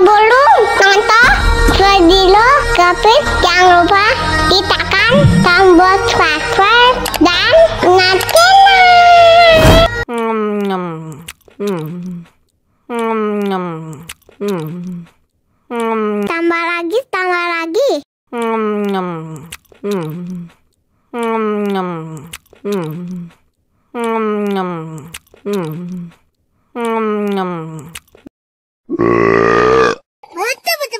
Sebelum nonton video Kepit, jangan lupa tekan tombol subscribe dan nyalakan. Tambah lagi, tambah lagi.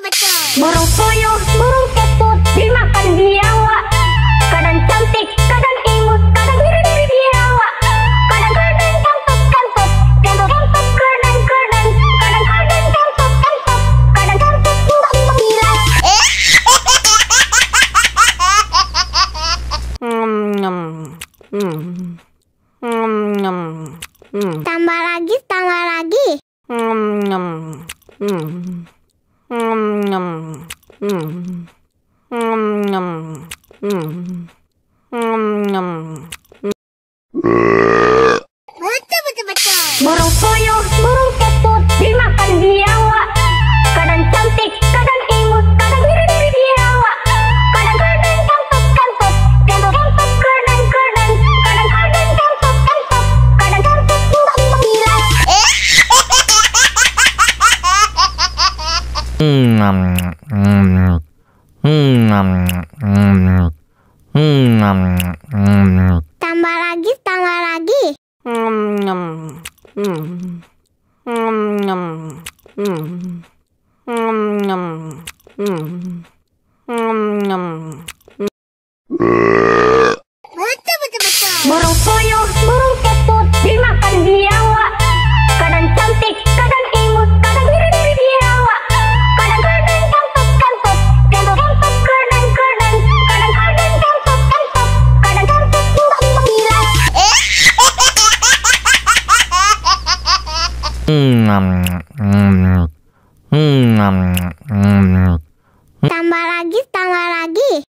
Betul. Burung puyuh, burung ketut dimakan biawak. Kadang cantik, kadang imut, kadang mirip biawak. Kadang kadang kantut, kantut, kantut, kantut, kadang kadang, kadang kadang kantut, kantut, kadang kantut, bilang. Tambah lagi, tambah lagi. Betul. Burung puyuh, burung ketut dimakan biawak. Kadang cantik, kadang imut, kadang mirip biawak. Kadang kadang kantut, kantut, kantut, kantut, kadang kadang, kadang kadang kantut, kantut, kadang kantut, bilang. Tambah lagi, tambah lagi. Betul. Burung puyuh, burung ketut dimakan biawak. Kadang cantik, kadang imut, kadang mirip biawak. Kadang kadang kantut, kantut, kantut, kantut, kadang kadang, kadang kadang kantut, kantut, kadang kantut, bilang. Tambah lagi, tambah lagi.